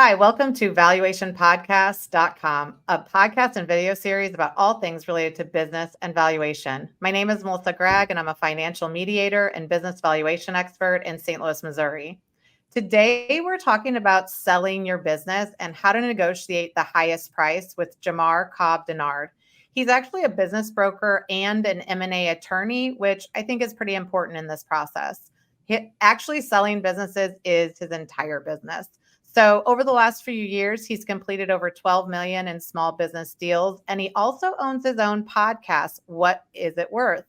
Hi, welcome to valuationpodcast.com, a podcast and video series about all things related to business and valuation. My name is Melissa Gragg, and I'm a financial mediator and business valuation expert in St. Louis, Missouri. Today, we're talking about selling your business and how to negotiate the highest price with Jamar Cobb-Dennard. He's actually a business broker and an M&A attorney, which I think is pretty important in this process. Actually selling businesses is his entire business. So over the last few years, he's completed over 12 million in small business deals. And he also owns his own podcast, What Is It Worth?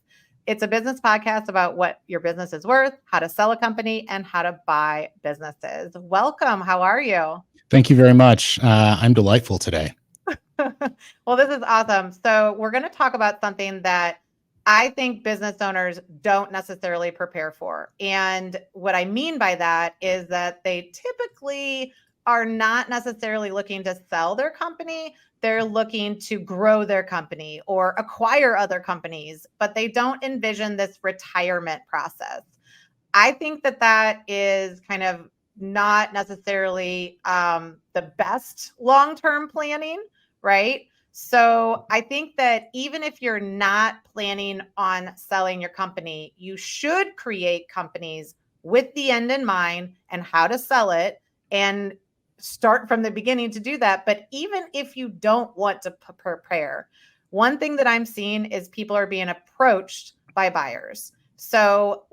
It's a business podcast about what your business is worth, how to sell a company, and how to buy businesses. Welcome. How are you? Thank you very much. I'm delightful today. Well, this is awesome. So we're going to talk about something that I think business owners don't necessarily prepare for. And what I mean by that is that they typically are not necessarily looking to sell their company. They're looking to grow their company or acquire other companies, but they don't envision this retirement process. I think that is kind of not necessarily the best long-term planning, right? So I think that even if you're not planning on selling your company, you should create companies with the end in mind and how to sell it and start from the beginning to do that. But even if you don't want to prepare, one thing that I'm seeing is people are being approached by buyers. So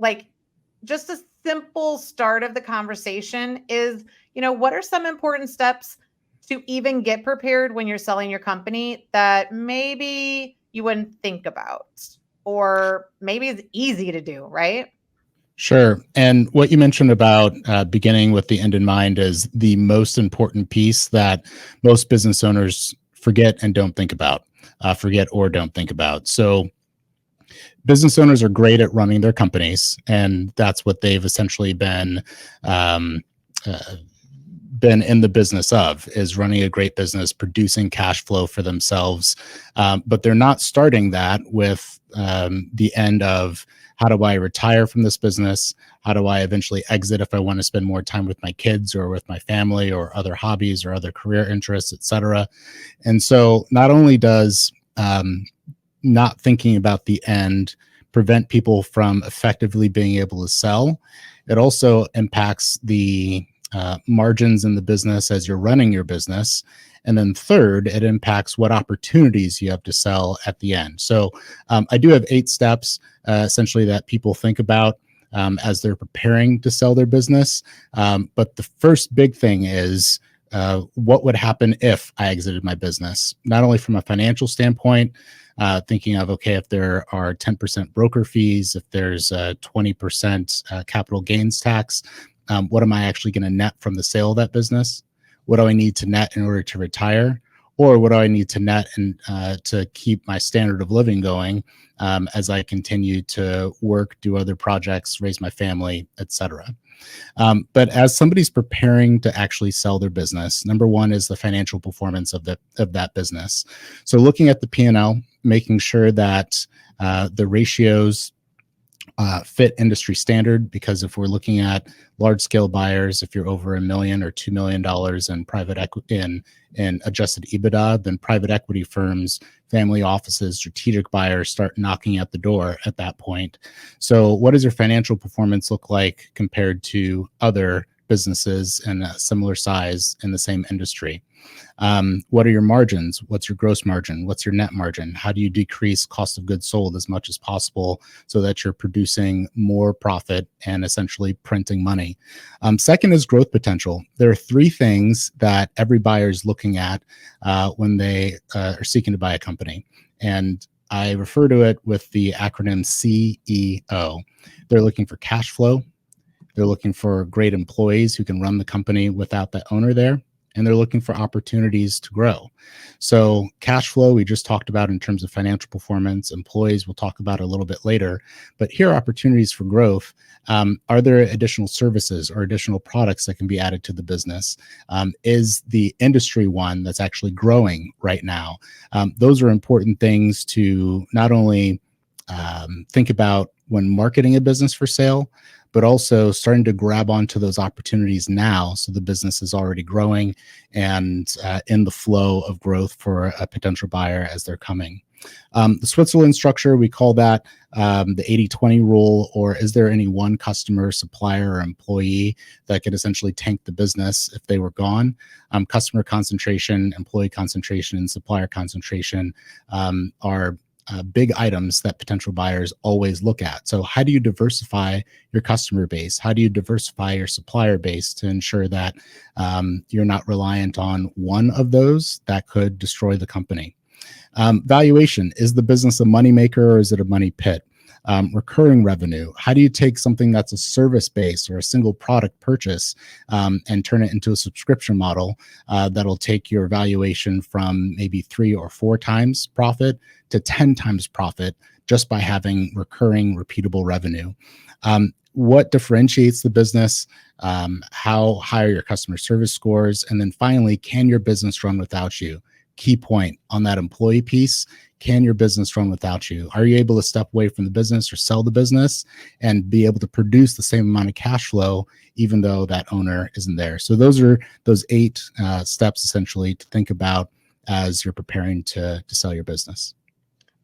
just a simple start of the conversation is, what are some important steps to even get prepared when you're selling your company that maybe you wouldn't think about, or maybe it's easy to do, right? Sure. And what you mentioned about beginning with the end in mind is the most important piece that most business owners forget and don't think about, forget or don't think about. So business owners are great at running their companies, and that's what they've essentially been in the business of, is running a great business, producing cash flow for themselves. But they're not starting that with the end of, how do I retire from this business? How do I eventually exit if I want to spend more time with my kids or with my family or other hobbies or other career interests, et cetera? And so not only does not thinking about the end prevent people from effectively being able to sell, it also impacts the margins in the business as you're running your business. And then third, it impacts what opportunities you have to sell at the end. So I do have 8 steps essentially that people think about as they're preparing to sell their business. But the first big thing is, what would happen if I exited my business? Not only from a financial standpoint, thinking of, okay, if there are 10% broker fees, if there's a 20% capital gains tax, what am I actually going to net from the sale of that business? What do I need to net in order to retire? Or what do I need to net and to keep my standard of living going as I continue to work, do other projects, raise my family, etc. But as somebody's preparing to actually sell their business, number one is the financial performance of that business. So looking at the P&L, making sure that the ratios fit industry standard, because if we're looking at large scale buyers, if you're over $1 million or $2 million in private equity in adjusted EBITDA, then private equity firms, family offices, strategic buyers start knocking at the door at that point. So what does your financial performance look like compared to other businesses in a similar size in the same industry? What are your margins? What's your gross margin? What's your net margin? How do you decrease cost of goods sold as much as possible so that you're producing more profit and essentially printing money? Second is growth potential. There are 3 things that every buyer is looking at when they are seeking to buy a company. And I refer to it with the acronym CEO. They're looking for cash flow. They're looking for great employees who can run the company without the owner there. And they're looking for opportunities to grow. So cash flow, we just talked about in terms of financial performance. Employees, we'll talk about a little bit later. But here are opportunities for growth. Are there additional services or additional products that can be added to the business? Is the industry one that's actually growing right now? Those are important things to not only think about when marketing a business for sale, but also starting to grab onto those opportunities now. So the business is already growing and in the flow of growth for a potential buyer as they're coming. The Switzerland structure, we call that the 80-20 rule, or is there any one customer, supplier, or employee that could essentially tank the business if they were gone? Customer concentration, employee concentration, and supplier concentration are big items that potential buyers always look at. So how do you diversify your customer base? How do you diversify your supplier base to ensure that you're not reliant on one of those that could destroy the company? Valuation, is the business a moneymaker or is it a money pit? Recurring revenue, how do you take something that's a service base or a single product purchase and turn it into a subscription model that'll take your valuation from maybe 3 or 4 times profit to 10 times profit just by having recurring, repeatable revenue? What differentiates the business? How high are your customer service scores? And then finally, can your business run without you? Key point on that employee piece. Can your business run without you? Are you able to step away from the business or sell the business and be able to produce the same amount of cash flow, even though that owner isn't there? So those are those 8 steps essentially to think about as you're preparing to sell your business.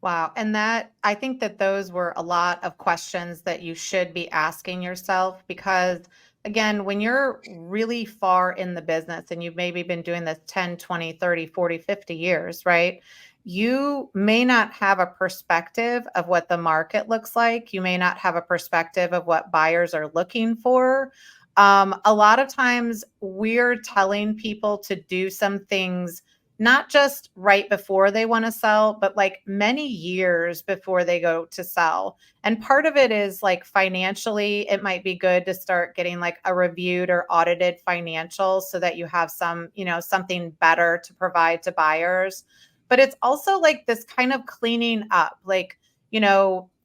Wow. And that, I think that those were a lot of questions that you should be asking yourself, because again, when you're really far in the business and you've maybe been doing this 10, 20, 30, 40, 50 years, right? You may not have a perspective of what the market looks like. You may not have a perspective of what buyers are looking for. A lot of times we're telling people to do some things not just right before they want to sell, but like many years before they go to sell. And part of it is like financially, it might be good to start getting like a reviewed or audited financials so that you have some, something better to provide to buyers. But it's also like this kind of cleaning up, like,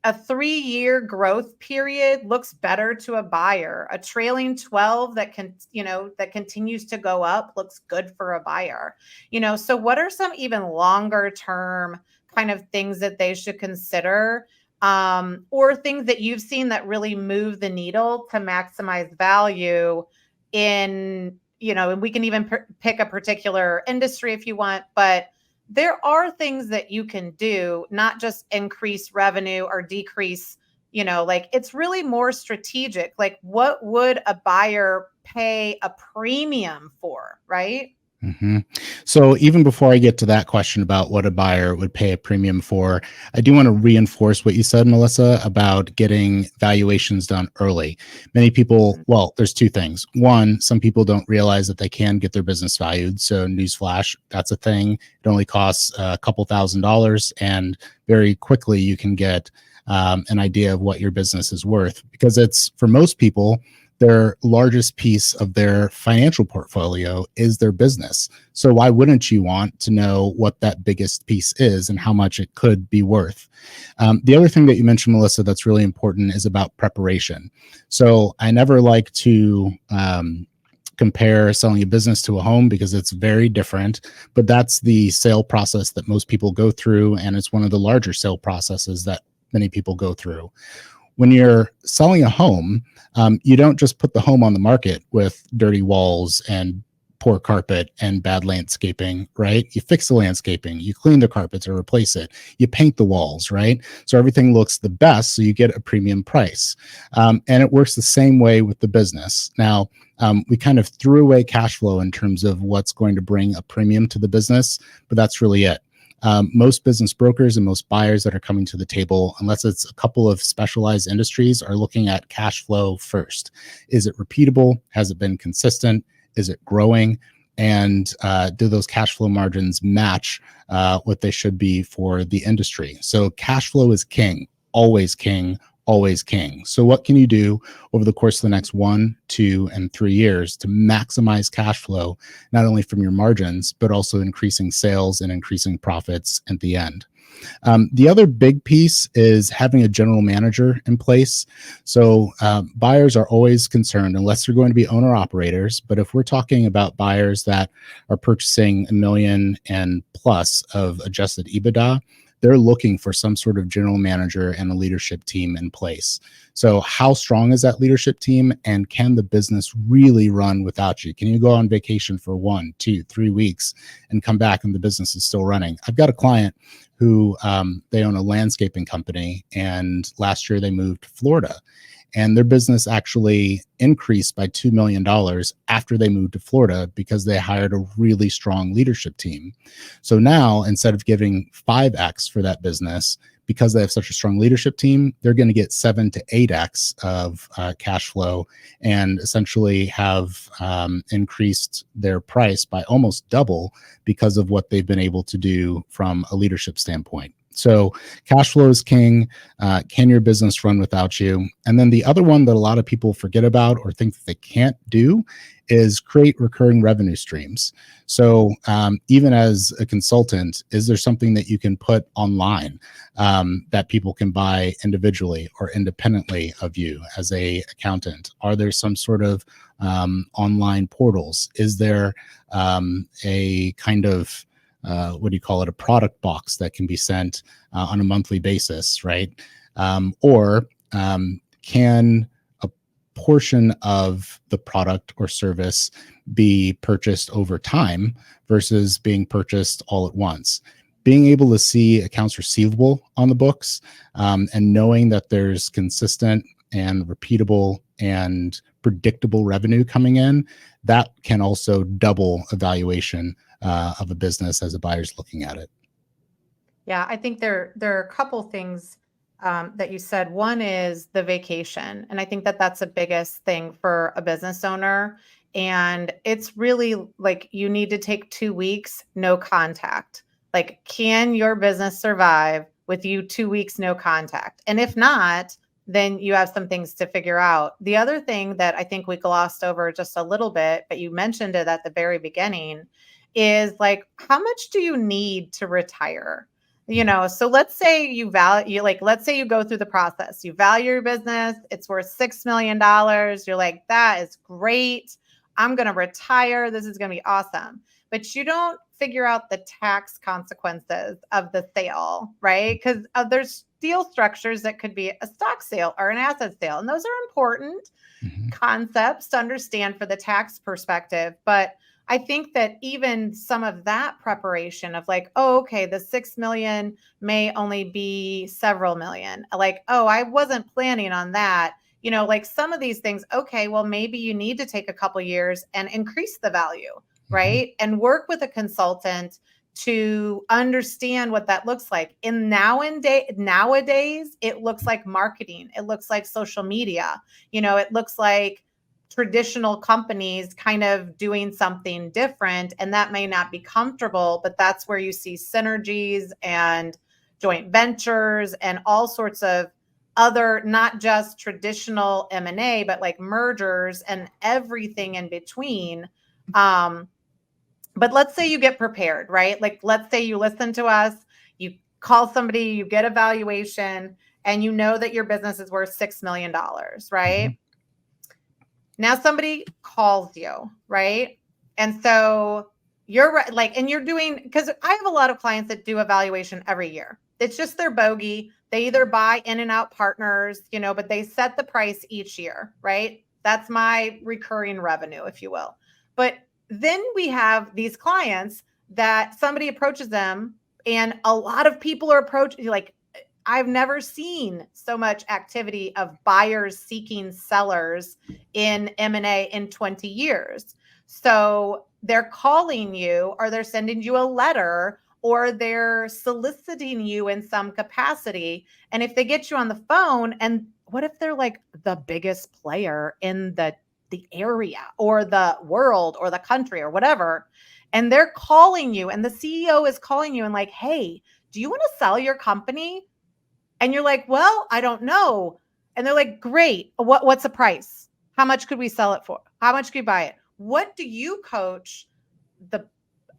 a 3-year growth period looks better to a buyer. A trailing 12 that that continues to go up looks good for a buyer. So what are some even longer term kind of things that they should consider, or things that you've seen that really move the needle to maximize value in, and we can even pick a particular industry if you want, but there are things that you can do, not just increase revenue or decrease, like it's really more strategic. Like what would a buyer pay a premium for, right? Mm-hmm. So even before I get to that question about what a buyer would pay a premium for, I do want to reinforce what you said, Melissa, about getting valuations done early. Many people, well, there's 2 things. One, some people don't realize that they can get their business valued. So newsflash, that's a thing. It only costs a couple $1,000s, and very quickly you can get an idea of what your business is worth, because it's, for most people, their largest piece of their financial portfolio is their business. So why wouldn't you want to know what that biggest piece is and how much it could be worth? The other thing that you mentioned, Melissa, that's really important is about preparation. So I never like to compare selling a business to a home because it's very different, but that's the sale process that most people go through. And it's one of the larger sale processes that many people go through. When you're selling a home, you don't just put the home on the market with dirty walls and poor carpet and bad landscaping, right? You fix the landscaping, you clean the carpets or replace it, you paint the walls, right? So everything looks the best, so you get a premium price. And it works the same way with the business. Now, we kind of threw away cash flow in terms of what's going to bring a premium to the business, but that's really it. Most business brokers and most buyers that are coming to the table, unless it's a couple of specialized industries, are looking at cash flow first. Is it repeatable? Has it been consistent? Is it growing? And do those cash flow margins match what they should be for the industry? So cash flow is king, always king, always king. So what can you do over the course of the next 1, 2, and 3 years to maximize cash flow, not only from your margins, but also increasing sales and increasing profits at the end? The other big piece is having a general manager in place. So buyers are always concerned, unless they're going to be owner operators. But if we're talking about buyers that are purchasing $1 million and plus of adjusted EBITDA, they're looking for some sort of general manager and a leadership team in place. So how strong is that leadership team, and can the business really run without you? Can you go on vacation for 1, 2, 3 weeks and come back and the business is still running? I've got a client who they own a landscaping company, and last year they moved to Florida, and their business actually increased by $2 million after they moved to Florida because they hired a really strong leadership team. So now, instead of giving 5x for that business, because they have such a strong leadership team, they're going to get 7 to 8x of cash flow, and essentially have increased their price by almost double because of what they've been able to do from a leadership standpoint. So cash flow is king. Can your business run without you? And then the other one that a lot of people forget about or think that they can't do is create recurring revenue streams. So even as a consultant, is there something that you can put online that people can buy individually or independently of you as a accountant? Are there some sort of online portals? Is there a kind of what do you call it, a product box that can be sent on a monthly basis, right? Or can a portion of the product or service be purchased over time versus being purchased all at once? Being able to see accounts receivable on the books and knowing that there's consistent and repeatable and predictable revenue coming in, that can also double a valuation of a business as a buyer's looking at it. Yeah, I think there are a couple things that you said. One is the vacation, and I think that that's the biggest thing for a business owner. And it's really like you need to take 2 weeks, no contact. Like, can your business survive with you 2 weeks, no contact? And if not, then you have some things to figure out. The other thing that I think we glossed over just a little bit, but you mentioned it at the very beginning, is like, how much do you need to retire? So let's say let's say you go through the process, you value your business, it's worth $6 million. You're like, that is great. I'm going to retire. This is going to be awesome. But you don't figure out the tax consequences of the sale, right? Because there's deal structures that could be a stock sale or an asset sale. And those are important concepts to understand for the tax perspective. But I think that even some of that preparation of like, oh, okay, the 6 million may only be several million. Like, oh, I wasn't planning on that. Like some of these things, okay, well, maybe you need to take a couple years and increase the value, right? And work with a consultant to understand what that looks like. Nowadays, it looks like marketing. It looks like social media. It looks like traditional companies kind of doing something different, and that may not be comfortable, but that's where you see synergies and joint ventures and all sorts of other, not just traditional M&A, but like mergers and everything in between. But let's say you get prepared, right? Like, let's say you listen to us, you call somebody, you get a valuation, and you know that your business is worth $6 million, right? Now somebody calls you, right? And so you're like, and you're doing, because I have a lot of clients that do evaluation every year. It's just their bogey. They either buy in and out partners, but they set the price each year, right? That's my recurring revenue, if you will. But then we have these clients that somebody approaches them, and a lot of people are approaching, like, I've never seen so much activity of buyers seeking sellers in M&A in 20 years. So they're calling you, or they're sending you a letter, or they're soliciting you in some capacity. And if they get you on the phone, and what if they're like the biggest player in the area or the world or the country or whatever, and they're calling you, and the CEO is calling you and like, hey, do you want to sell your company? And you're like, well, I don't know. And they're like, great. What's the price? How much could we sell it for? How much could you buy it? What do you coach the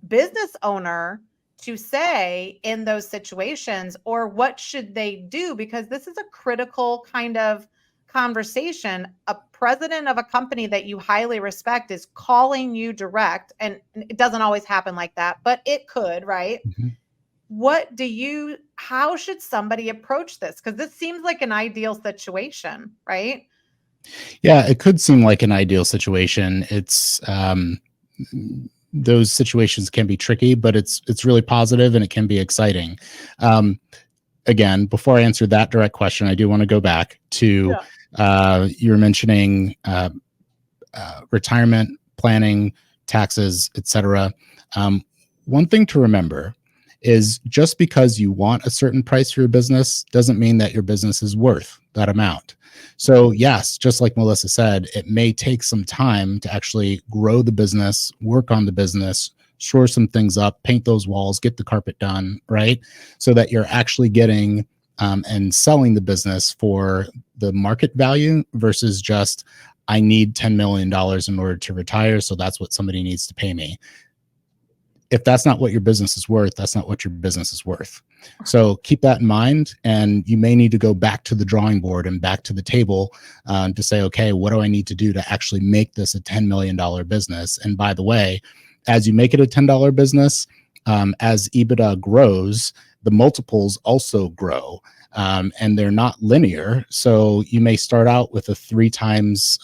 business owner to say in those situations, or what should they do? Because this is a critical kind of conversation. A president of a company that you highly respect is calling you direct, and it doesn't always happen like that, but it could, right? how should somebody approach this? Because this seems like an ideal situation, right? Yeah, it could seem like an ideal situation. It's those situations can be tricky, but it's really positive and it can be exciting. Again, before I answer that direct question, I do want to go back to you were mentioning retirement planning, taxes, etc. One thing to remember is just because you want a certain price for your business doesn't mean that your business is worth that amount. So yes, just like Melissa said, it may take some time to actually grow the business, work on the business, shore some things up, paint those walls, get the carpet done, right? So that you're actually getting and selling the business for the market value versus just, I need $10 million in order to retire, so that's what somebody needs to pay me. If that's not what your business is worth, that's not what your business is worth. So keep that in mind. And you may need to go back to the drawing board and back to the table to say, okay, what do I need to do to actually make this a $10 million business? And by the way, as you make it a $10 business, as EBITDA grows, the multiples also grow. And they're not linear. So you may start out with a 3 times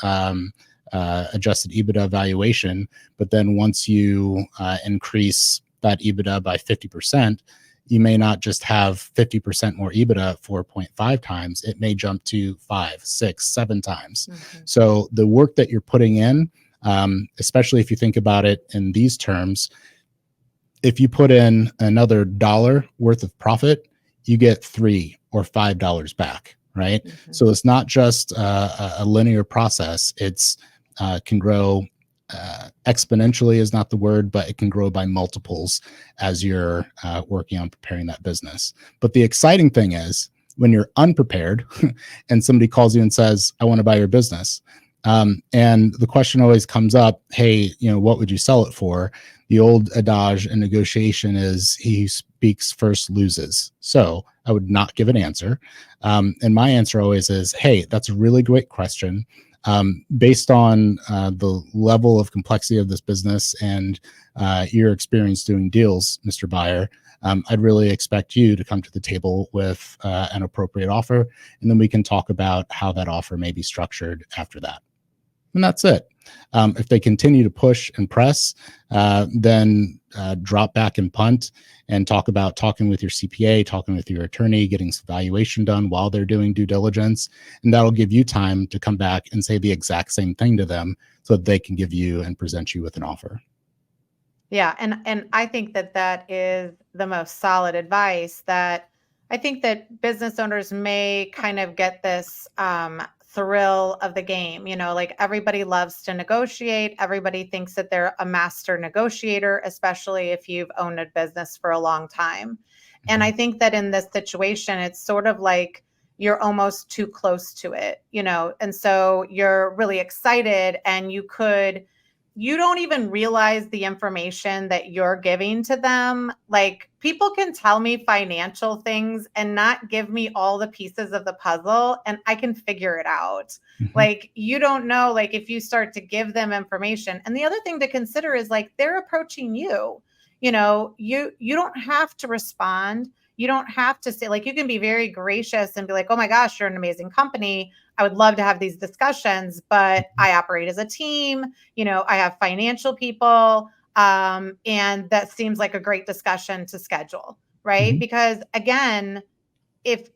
adjusted EBITDA valuation, but then once you increase that EBITDA by 50%, you may not just have 50% more EBITDA at 4.5 times. It may jump to 5, 6, 7 times. Mm-hmm. So the work that you're putting in, especially if you think about it in these terms, if you put in another $1 worth of profit, you get $3 or $5 back, right? Mm-hmm. So it's not just a linear process. It's can grow exponentially is not the word, but it can grow by multiples as you're working on preparing that business. But the exciting thing is when you're unprepared and somebody calls you and says, I want to buy your business. And the question always comes up, hey, what would you sell it for? The old adage in negotiation is he who speaks first loses. So I would not give an answer. And my answer always is, hey, that's a really great question. Based on the level of complexity of this business and your experience doing deals, Mr. Buyer, I'd really expect you to come to the table with an appropriate offer, and then we can talk about how that offer may be structured after that. And that's it. If they continue to push and press, then drop back and punt and talking with your CPA, talking with your attorney, getting some valuation done while they're doing due diligence. And that'll give you time to come back and say the exact same thing to them so that they can give you and present you with an offer. Yeah. And I think that is the most solid advice. That I think that business owners may kind of get this thrill of the game. Like everybody loves to negotiate. Everybody thinks that they're a master negotiator, especially if you've owned a business for a long time. And I think that in this situation, it's sort of like you're almost too close to it, and so you're really excited and you don't even realize the information that you're giving to them. Like people can tell me financial things and not give me all the pieces of the puzzle and I can figure it out. Mm-hmm. Like you don't know, like if you start to give them information. And the other thing to consider is like they're approaching you, you don't have to respond. You don't have to say, like, you can be very gracious and be like, oh my gosh, you're an amazing company. I would love to have these discussions, but I operate as a team. I have financial people. And that seems like a great discussion to schedule, right? Mm-hmm. Because again, if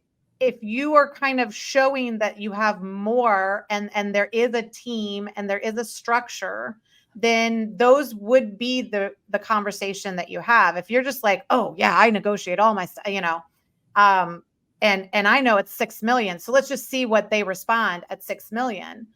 you are kind of showing that you have more and there is a team and there is a structure, then those would be the conversation that you have. If you're just like, oh yeah, I negotiate all my stuff, and I know it's 6 million. So let's just see what they respond at 6 million.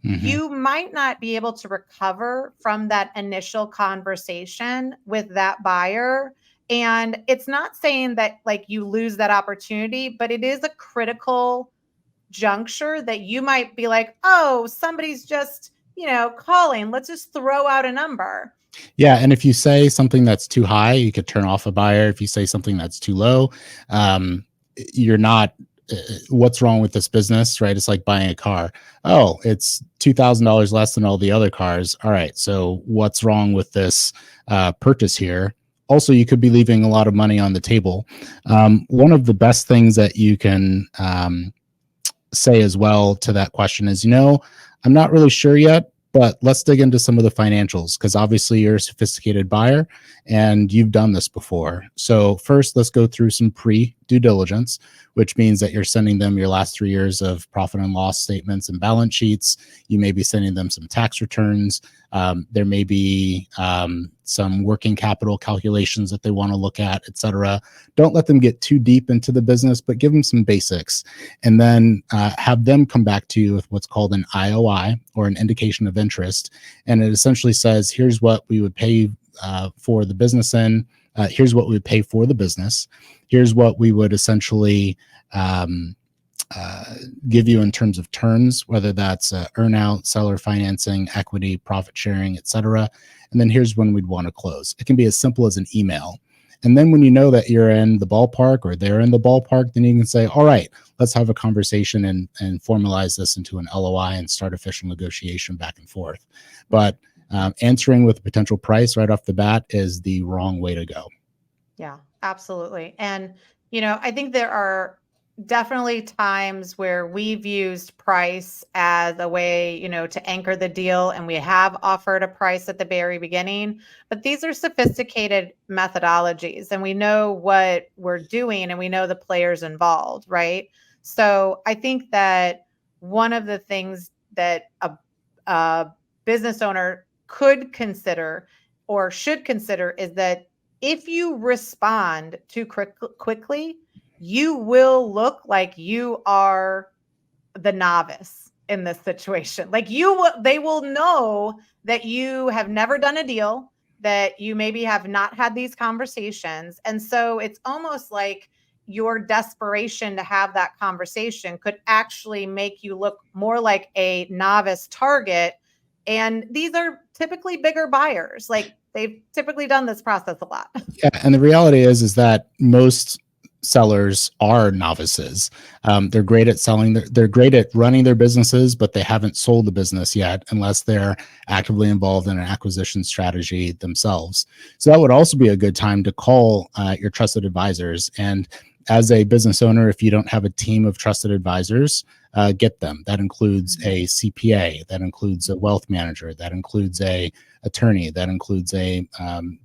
Mm-hmm. You might not be able to recover from that initial conversation with that buyer. And it's not saying that like you lose that opportunity, but it is a critical juncture that you might be like, oh, somebody's just, calling. Let's just throw out a number. Yeah. And if you say something that's too high, you could turn off a buyer. If you say something that's too low, you're not, what's wrong with this business, right? It's like buying a car. Oh, it's $2,000 less than all the other cars. All right. So what's wrong with this purchase here? also you could be leaving a lot of money on the table. One of the best things that you can say as well to that question is, I'm not really sure yet, but let's dig into some of the financials, because obviously you're a sophisticated buyer and you've done this before. So first, let's go through some pre-due diligence, which means that you're sending them your last 3 years of profit and loss statements and balance sheets. You may be sending them some tax returns. There may be some working capital calculations that they want to look at, et cetera. Don't let them get too deep into the business, but give them some basics, and then have them come back to you with what's called an IOI, or an indication of interest. And it essentially says, here's what we would pay for the business in, here's what we would pay for the business, here's what we would essentially give you in terms of terms, whether that's earnout, seller financing, equity, profit sharing, et cetera. And then here's when we'd want to close. It can be as simple as an email. And then when you know that you're in the ballpark, or they're in the ballpark, then you can say, all right, let's have a conversation and formalize this into an LOI and start official negotiation back and forth. But answering with a potential price right off the bat is the wrong way to go. Yeah, absolutely. And, I think there are definitely times where we've used price as a way, to anchor the deal, and we have offered a price at the very beginning. But these are sophisticated methodologies, and we know what we're doing, and we know the players involved, right? So I think that one of the things that a business owner could consider or should consider is that if you respond too quickly, you will look like you are the novice in this situation. Like they will know that you have never done a deal, that you maybe have not had these conversations. And so it's almost like your desperation to have that conversation could actually make you look more like a novice target. And these are typically bigger buyers. Like, they've typically done this process a lot. Yeah, and the reality is that most sellers are novices. They're great at selling. They're great at running their businesses, but they haven't sold the business yet unless they're actively involved in an acquisition strategy themselves. So that would also be a good time to call your trusted advisors. And as a business owner, if you don't have a team of trusted advisors, get them. That includes a CPA, that includes a wealth manager, that includes a attorney, that includes a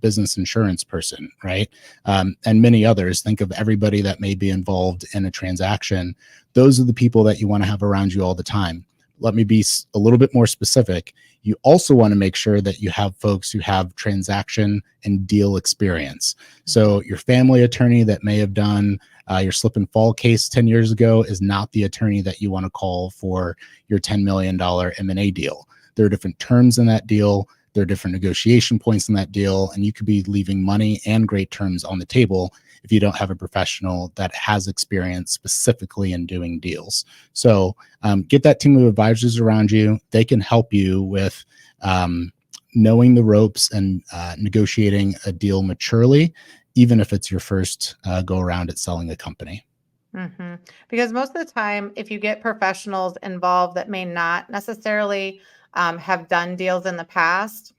business insurance person, right? And many others. Think of everybody that may be involved in a transaction. Those are the people that you want to have around you all the time. Let me be a little bit more specific. You also want to make sure that you have folks who have transaction and deal experience. So your family attorney that may have done your slip and fall case 10 years ago is not the attorney that you want to call for your $10 million M&A deal. There are different terms in that deal. There are different negotiation points in that deal, and you could be leaving money and great terms on the table if you don't have a professional that has experience specifically in doing deals. So get that team of advisors around you. They can help you with knowing the ropes and negotiating a deal maturely, even if it's your first go around at selling a company. Mm-hmm. Because most of the time, if you get professionals involved that may not necessarily have done deals in the past,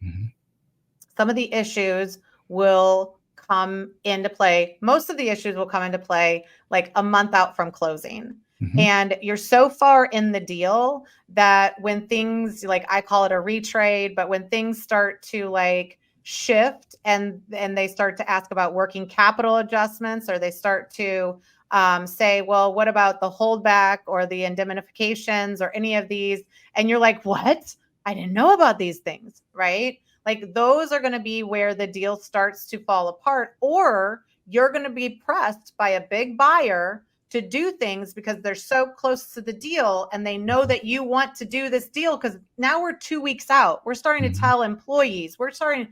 some of the issues will come into play. Most of the issues will come into play like a month out from closing. And you're so far in the deal that when things, like, I call it a retrade, but when things start to like shift and they start to ask about working capital adjustments, or they start to say, well, what about the holdback or the indemnifications or any of these? And you're like, what? I didn't know about these things, right? Like, those are going to be where the deal starts to fall apart, or you're going to be pressed by a big buyer to do things because they're so close to the deal and they know that you want to do this deal, because now we're 2 weeks out. We're starting to tell employees, we're going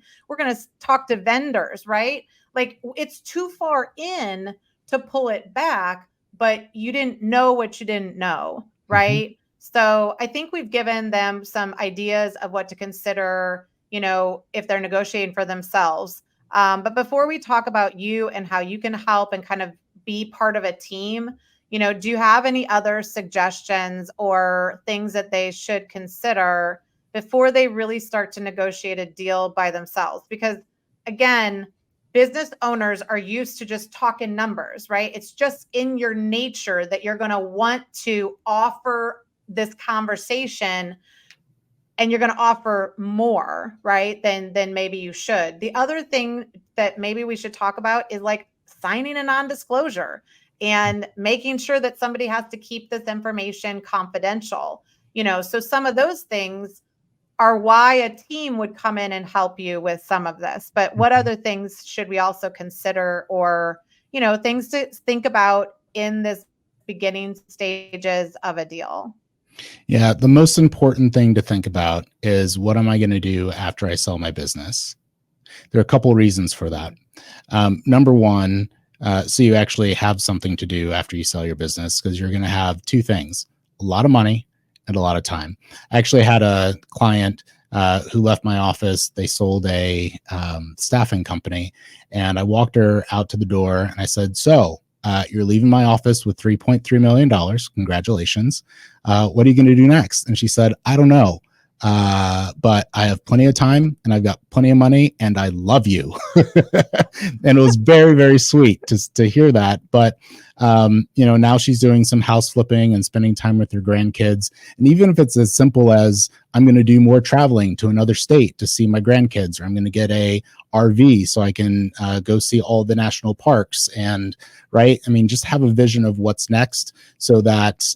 to talk to vendors, right? Like, it's too far in to pull it back, but you didn't know what you didn't know, right? So I think we've given them some ideas of what to consider, if they're negotiating for themselves. But before we talk about you and how you can help and kind of be part of a team, do you have any other suggestions or things that they should consider before they really start to negotiate a deal by themselves? Because again, business owners are used to just talking numbers, right? It's just in your nature that you're going to want to offer this conversation, and you're going to offer more, right, than maybe you should. The other thing that maybe we should talk about is like signing a non-disclosure and making sure that somebody has to keep this information confidential. So some of those things are why a team would come in and help you with some of this. But what other things should we also consider, or, things to think about in this beginning stages of a deal? Yeah, the most important thing to think about is, what am I going to do after I sell my business? There are a couple of reasons for that. Number one, so you actually have something to do after you sell your business, because you're going to have two things: a lot of money and a lot of time. I actually had a client who left my office. They sold a staffing company, and I walked her out to the door and I said, "So you're leaving my office with $3.3 million. Congratulations. What are you going to do next?" And she said, "I don't know. But I have plenty of time and I've got plenty of money and I love you." And it was very, very sweet to hear that. But, now she's doing some house flipping and spending time with her grandkids. And even if it's as simple as, I'm going to do more traveling to another state to see my grandkids, or I'm going to get a RV so I can go see all the national parks, and right. I mean, just have a vision of what's next, so that,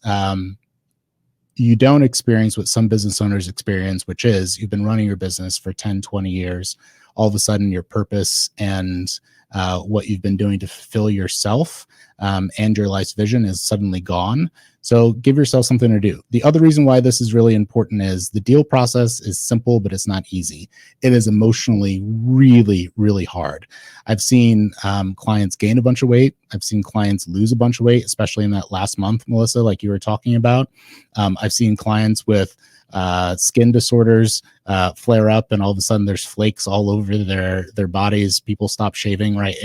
you don't experience what some business owners experience, which is, you've been running your business for 10, 20 years. All of a sudden, your purpose and what you've been doing to fulfill yourself and your life's vision is suddenly gone. So give yourself something to do. The other reason why this is really important is, the deal process is simple, but it's not easy. It is emotionally really, really hard. I've seen clients gain a bunch of weight. I've seen clients lose a bunch of weight, especially in that last month, Melissa, like you were talking about. I've seen clients with skin disorders flare up, and all of a sudden there's flakes all over their bodies. People stop shaving, right?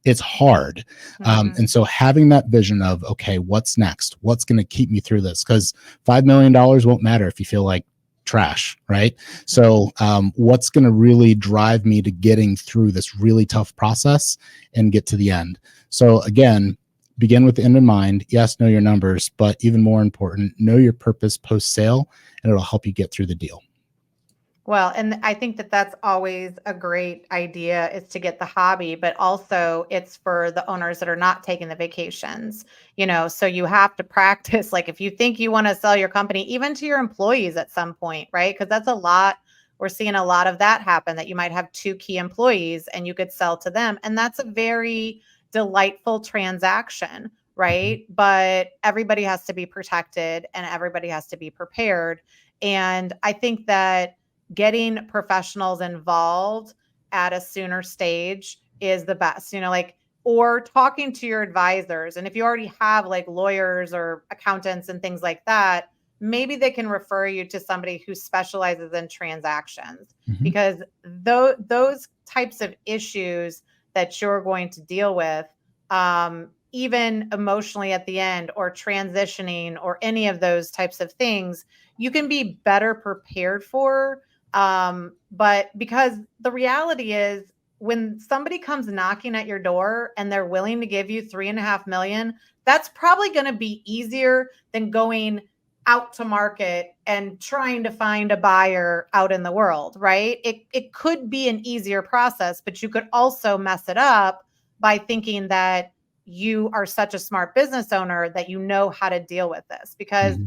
It's hard. And so having that vision of, okay, what's next? What's going to keep me through this? Because $5 million won't matter if you feel like trash, right? So what's going to really drive me to getting through this really tough process and get to the end? So again, begin with the end in mind. Yes, know your numbers, but even more important, know your purpose post-sale, and it'll help you get through the deal. Well, and I think that that's always a great idea, is to get the hobby, but also it's for the owners that are not taking the vacations, so you have to practice. Like, if you think you want to sell your company, even to your employees at some point, right? Because that's a lot. We're seeing a lot of that happen, that you might have two key employees and you could sell to them. And that's a very delightful transaction, right? But everybody has to be protected and everybody has to be prepared. And I think that getting professionals involved at a sooner stage is the best, or talking to your advisors. And if you already have like lawyers or accountants and things like that, maybe they can refer you to somebody who specializes in transactions, because those types of issues that you're going to deal with, even emotionally at the end, or transitioning, or any of those types of things, you can be better prepared for. But because the reality is, when somebody comes knocking at your door and they're willing to give you $3.5 million, that's probably going to be easier than going out to market and trying to find a buyer out in the world, right? It could be an easier process, but you could also mess it up by thinking that you are such a smart business owner that you know how to deal with this, because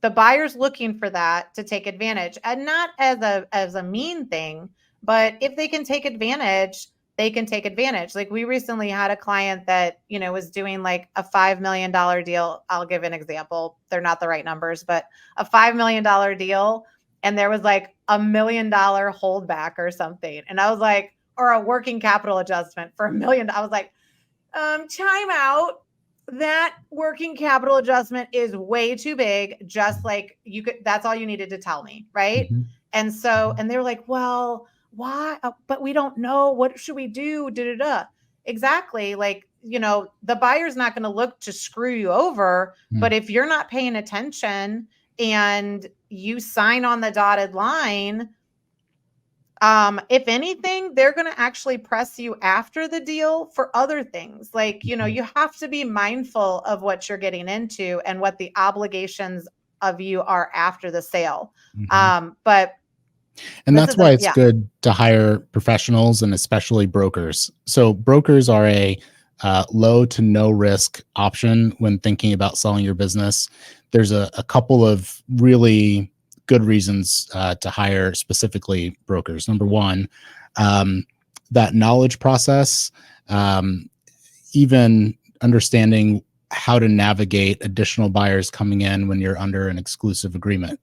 the buyer's looking for that to take advantage, and not as a mean thing, but if they can take advantage, they can take advantage. Like, we recently had a client that, was doing like a $5 million deal. I'll give an example. They're not the right numbers, but a $5 million deal. And there was like $1 million holdback or something. And I was like, or a working capital adjustment for $1 million. I was like, time out. That working capital adjustment is way too big. Just like, that's all you needed to tell me. Right. And they were like, well, why? But we don't know. What should we do? Exactly. Like, the buyer's not going to look to screw you over, but if you're not paying attention and you sign on the dotted line, If anything, they're going to actually press you after the deal for other things. Like, you have to be mindful of what you're getting into and what the obligations of you are after the sale. And that's why it's good to hire professionals and especially brokers. So brokers are a low to no risk option when thinking about selling your business. There's a couple of really good reasons to hire specifically brokers. Number one, that knowledge process, even understanding how to navigate additional buyers coming in when you're under an exclusive agreement.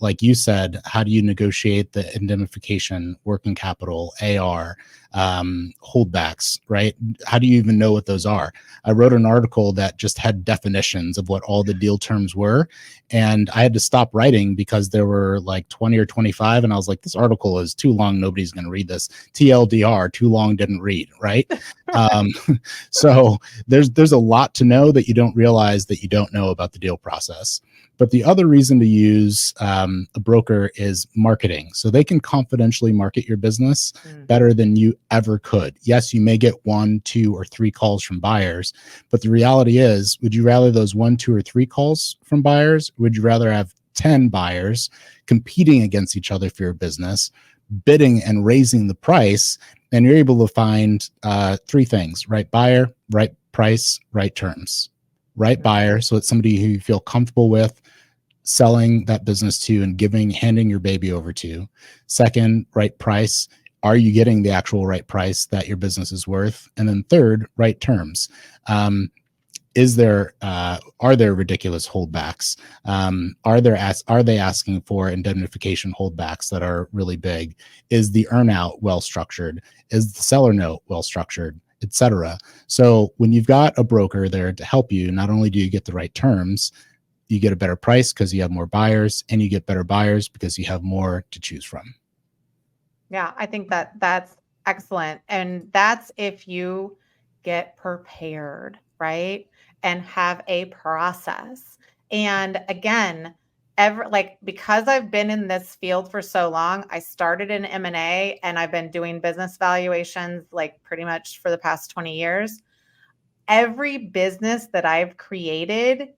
Like you said, how do you negotiate the indemnification, working capital, AR, holdbacks, right? How do you even know what those are? I wrote an article that just had definitions of what all the deal terms were. And I had to stop writing because there were like 20 or 25. And I was like, this article is too long. Nobody's going to read this. TLDR, too long, didn't read, right? So there's a lot to know that you don't realize that you don't know about the deal process. But the other reason to use a broker is marketing. So they can confidentially market your business better than you ever could. Yes, you may get 1, 2, or 3 calls from buyers, but the reality is, would you rather those 1, 2, or 3 calls from buyers? Or would you rather have 10 buyers competing against each other for your business, bidding and raising the price? And you're able to find 3 things: right buyer, right price, right terms. Right buyer, so it's somebody who you feel comfortable with selling that business to and handing your baby over to. Second, right price. Are you getting the actual right price that your business is worth? And then third, right terms. Are there ridiculous holdbacks? Are they asking for indemnification holdbacks that are really big? Is the earnout well structured? Is the seller note well structured? Etc. So when you've got a broker there to help you, not only do you get the right terms, you get a better price because you have more buyers, and you get better buyers because you have more to choose from. Yeah, I think that's excellent. And that's if you get prepared, right? And have a process. And again, because I've been in this field for so long, I started in M&A and I've been doing business valuations like pretty much for the past 20 years. Every business that I've created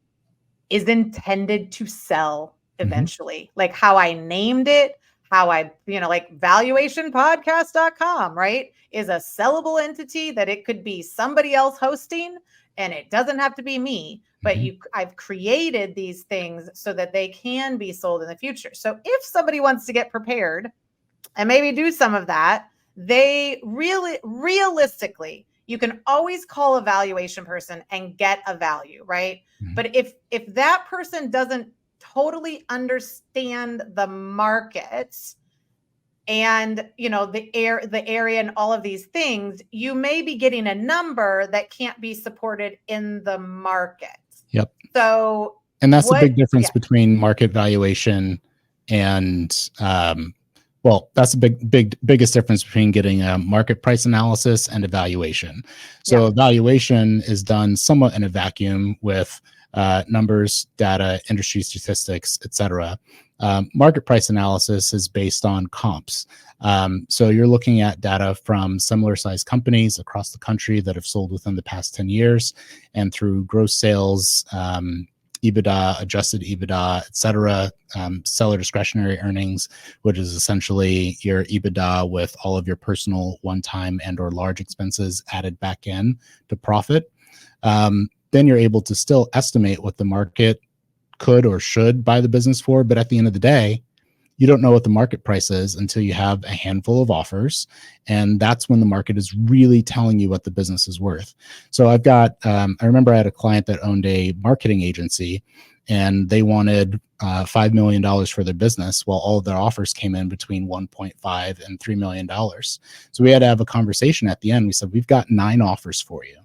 is intended to sell eventually. Like how I named it, like valuationpodcast.com, right? Is a sellable entity that it could be somebody else hosting, and it doesn't have to be me, but I've created these things so that they can be sold in the future. So if somebody wants to get prepared and maybe do some of that, they realistically, you can always call a valuation person and get a value, right? But if that person doesn't totally understand the market and the area and all of these things, you may be getting a number that can't be supported in the market. Yep. So, and that's the big difference between market valuation and that's the biggest difference between getting a market price analysis and a valuation. So evaluation is done somewhat in a vacuum with numbers, data, industry statistics, etc. Market price analysis is based on comps. So you're looking at data from similar sized companies across the country that have sold within the past 10 years, and through gross sales, EBITDA, adjusted EBITDA, et cetera, seller discretionary earnings, which is essentially your EBITDA with all of your personal one-time and or large expenses added back in to profit. Then you're able to still estimate what the market could or should buy the business for. But at the end of the day, you don't know what the market price is until you have a handful of offers. And that's when the market is really telling you what the business is worth. So I've got, I remember I had a client that owned a marketing agency, and they wanted $5 million for their business, while all of their offers came in between 1.5 and $3 million. So we had to have a conversation at the end. We said, we've got 9 offers for you.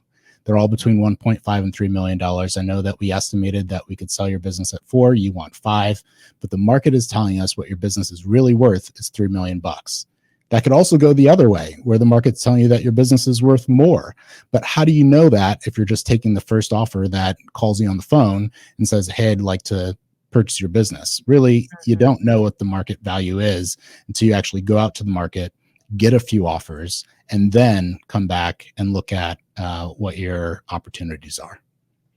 They're all between 1.5 and $3 million. I know that we estimated that we could sell your business at 4. You want 5, but the market is telling us what your business is really worth is $3 million. That could also go the other way, where the market's telling you that your business is worth more. But how do you know that if you're just taking the first offer that calls you on the phone and says, hey, I'd like to purchase your business. Really, you don't know what the market value is until you actually go out to the market, get a few offers, and then come back and look at what your opportunities are.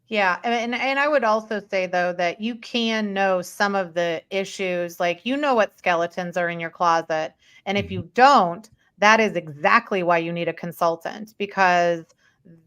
Yeah. And I would also say, though, that you can know some of the issues, like, what skeletons are in your closet. And if you don't, that is exactly why you need a consultant, because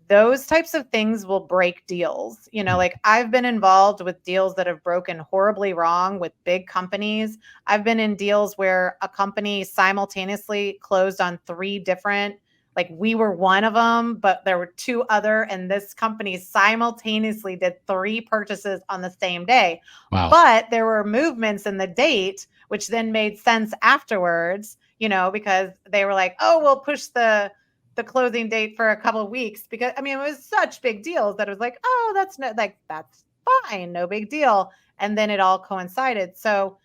those types of things will break deals. Like, I've been involved with deals that have broken horribly wrong with big companies. I've been in deals where a company simultaneously closed on 3 different, like, we were one of them, but there were 2 other, and this company simultaneously did 3 purchases on the same day. Wow. But there were movements in the date, which then made sense afterwards, because they were like, oh, we'll push the closing date for a couple of weeks, because it was such big deals that it was like, oh, that's fine, no big deal. And then it all coincided. So,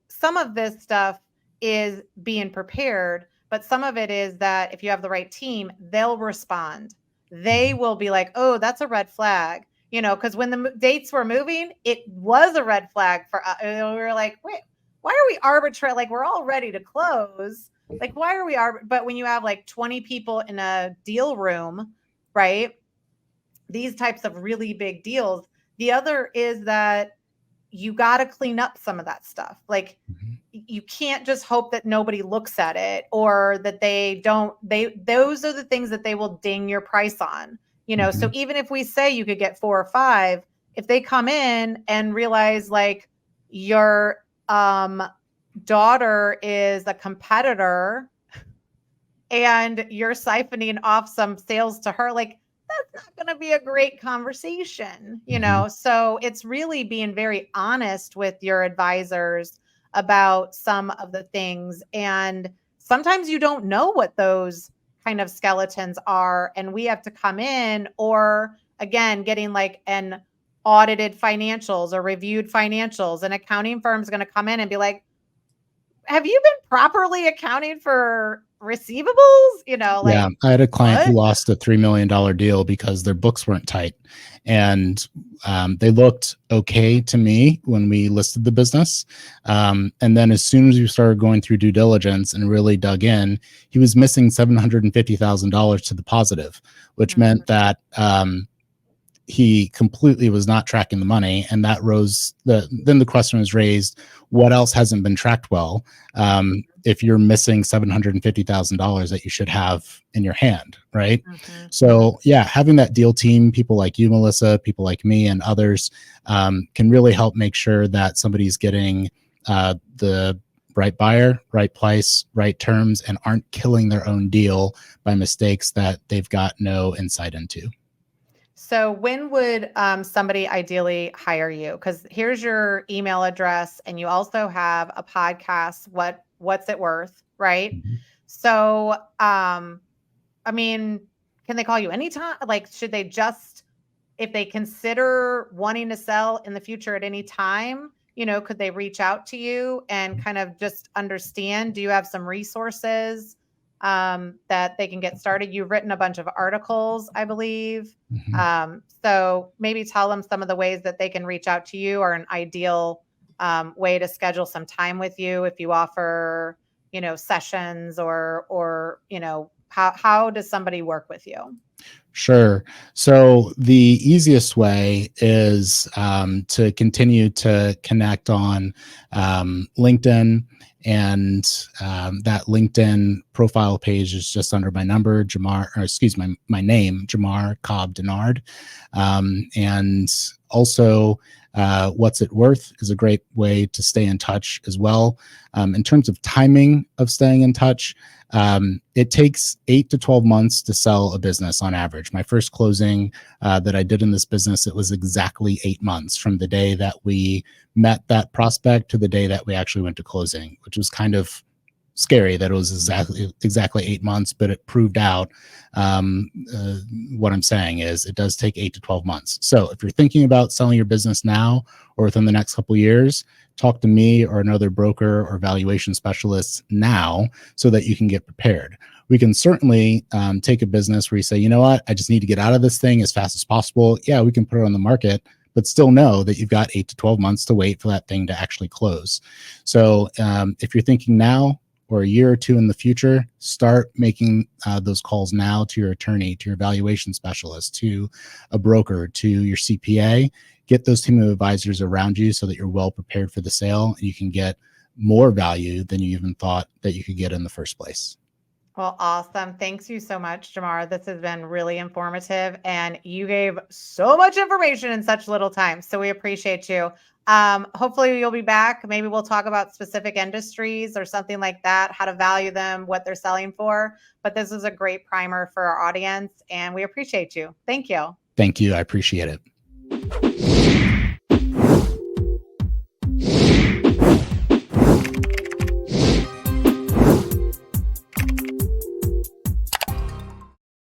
some of this stuff is being prepared, but some of it is that if you have the right team, they'll respond. They will be like, oh, that's a red flag, because when the dates were moving, it was a red flag for us. We were like, wait, why are we arbitrary? Like, we're all ready to close. Like, why are we? But when you have like 20 people in a deal room, right? These types of really big deals. The other is that you got to clean up some of that stuff. Like, you can't just hope that nobody looks at it, or that those are the things that they will ding your price on, So even if we say you could get 4 or 5, if they come in and realize, like, your daughter is a competitor and you're siphoning off some sales to her, like, that's not going to be a great conversation, So it's really being very honest with your advisors about some of the things. And sometimes you don't know what those kind of skeletons are, and we have to come in, or again, getting like an audited financials or reviewed financials. An accounting firm is going to come in and be like, have you been properly accounting for receivables? Yeah, I had a client who lost a $3 million deal because their books weren't tight. And they looked okay to me when we listed the business. And then as soon as we started going through due diligence and really dug in, he was missing $750,000 to the positive, which meant that he completely was not tracking the money. And that then the question was raised, what else hasn't been tracked well? If you're missing $750,000 that you should have in your hand, right? So yeah, having that deal team, people like you, Melissa, people like me and others, can really help make sure that somebody's getting the right buyer, right price, right terms, and aren't killing their own deal by mistakes that they've got no insight into. So when would somebody ideally hire you? Because here's your email address, and you also have a podcast, What's It Worth, right? So, can they call you anytime? Like, should they just, if they consider wanting to sell in the future at any time, could they reach out to you and kind of just understand? Do you have some resources that they can get started? You've written a bunch of articles, I believe. So maybe tell them some of the ways that they can reach out to you, or an ideal way to schedule some time with you if you offer, sessions, or how does somebody work with you? Sure. So the easiest way is to continue to connect on LinkedIn. And that LinkedIn profile page is just under my number, my name, Jamar Cobb-Dennard. And also, What's It Worth is a great way to stay in touch as well. In terms of timing of staying in touch, it takes 8 to 12 months to sell a business on average. My first closing that I did in this business, it was exactly 8 months from the day that we met that prospect to the day that we actually went to closing, which was kind of scary that it was exactly 8 months, but it proved out what I'm saying is it does take 8 to 12 months. So if you're thinking about selling your business now or within the next couple of years, talk to me or another broker or valuation specialist now so that you can get prepared. We can certainly take a business where you say, you know what, I just need to get out of this thing as fast as possible. Yeah, we can put it on the market, but still know that you've got 8 to 12 months to wait for that thing to actually close. So if you're thinking now or a year or two in the future, start making those calls now to your attorney, to your valuation specialist, to a broker, to your CPA. Get those team of advisors around you so that you're well prepared for the sale and you can get more value than you even thought that you could get in the first place. Well, awesome. Thanks you so much, Jamar. This has been really informative and you gave so much information in such little time. So we appreciate you. Hopefully you'll be back. Maybe we'll talk about specific industries or something like that, how to value them, what they're selling for. But this is a great primer for our audience and we appreciate you. Thank you. Thank you. I appreciate it.